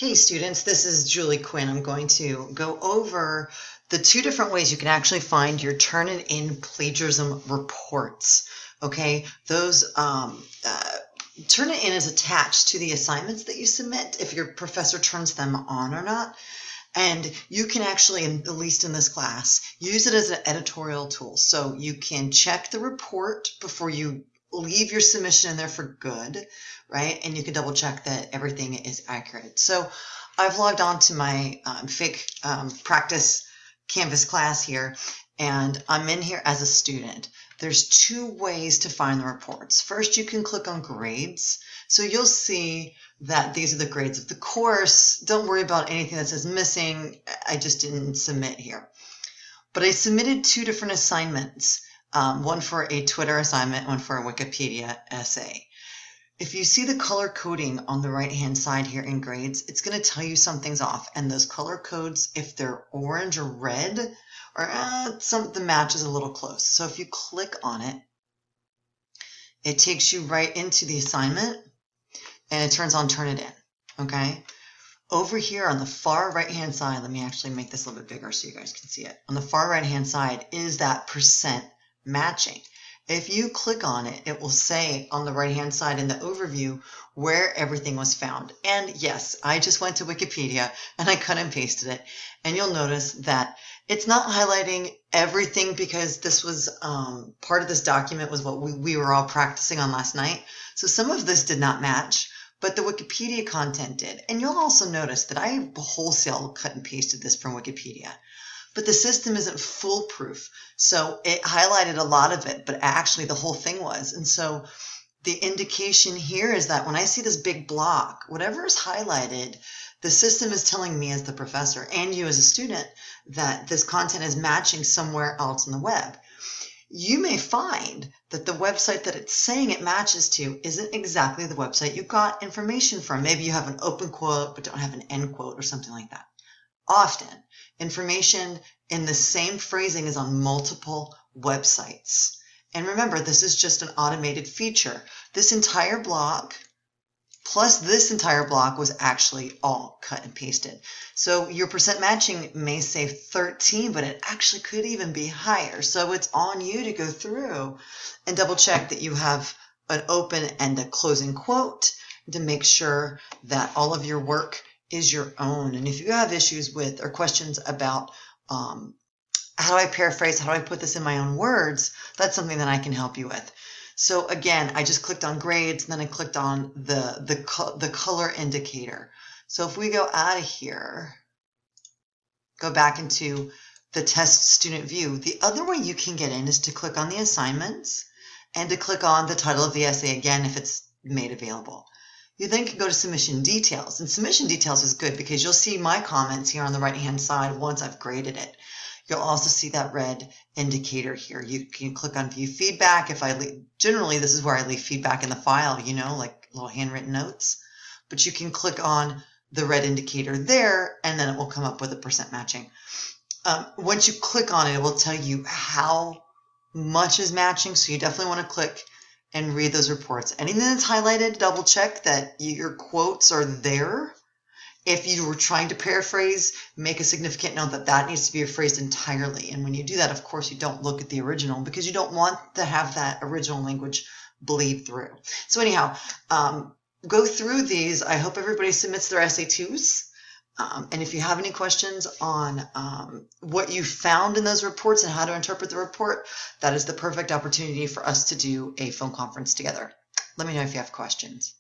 Hey students, this is Julie Quinn. I'm going to go over the two different ways you can actually find your Turnitin plagiarism reports. Okay, those Turnitin is attached to the assignments that you submit if your professor turns them on or not. And you can actually, at least in this class, use it as an editorial tool. So you can check the report before you leave your submission in there for good, right? And you can double check that everything is accurate. So I've logged on to my fake practice Canvas class here, and I'm in here as a student. There's two ways to find the reports. First, you can click on grades. So you'll see that these are the grades of the course. Don't worry about anything that says missing. I just didn't submit here. But I submitted two different assignments, one for a Twitter assignment, one for a Wikipedia essay. If you see the color coding on the right-hand side here in grades, it's going to tell you something's off. And those color codes, if they're orange or red, or the match is a little close. So if you click on it, it takes you right into the assignment, and it turns on Turnitin, okay? Over here on the far right-hand side, let me actually make this a little bit bigger so you guys can see it. On the far right-hand side is that percent matching. If you click on it, it will say on the right-hand side in the overview where everything was found. And yes, I just went to Wikipedia and I cut and pasted it. And you'll notice that it's not highlighting everything because this was part of this document was what we were all practicing on last night. So some of this did not match, but the Wikipedia content did. And you'll also notice that I wholesale cut and pasted this from Wikipedia. But the system isn't foolproof. So it highlighted a lot of it, but actually the whole thing was. And so the indication here is that when I see this big block, whatever is highlighted, the system is telling me as the professor and you as a student that this content is matching somewhere else on the web. You may find that the website that it's saying it matches to isn't exactly the website you got information from. Maybe you have an open quote but don't have an end quote or something like that. Often, information in the same phrasing is on multiple websites. And remember, this is just an automated feature. This entire block plus this entire block was actually all cut and pasted. So your percent matching may say 13, but it actually could even be higher. So it's on you to go through and double check that you have an open and a closing quote to make sure that all of your work is your own. And if you have issues with or questions about how do I paraphrase, how do I put this in my own words, that's something that I can help you with. So again, I just clicked on grades, and then I clicked on the color indicator. So if we go out of here, go back into the test student view, the other way you can get in is to click on the assignments and to click on the title of the essay again if it's made available. You then can go to submission details, and submission details is good because you'll see my comments here on the right-hand side once I've graded it. You'll also see that red indicator here. You can click on view feedback. If I leave, generally this is where I leave feedback in the file, you know, like little handwritten notes, but you can click on the red indicator there and then it will come up with a percent matching. Once you click on it, it will tell you how much is matching. So you definitely want to click and read those reports. Anything that's highlighted, double check that your quotes are there. If you were trying to paraphrase, make a significant note that that needs to be rephrased entirely. And when you do that, of course, you don't look at the original because you don't want to have that original language bleed through. So anyhow, go through these. I hope everybody submits their essay-2s. And if you have any questions on what you found in those reports and how to interpret the report, that is the perfect opportunity for us to do a phone conference together. Let me know if you have questions.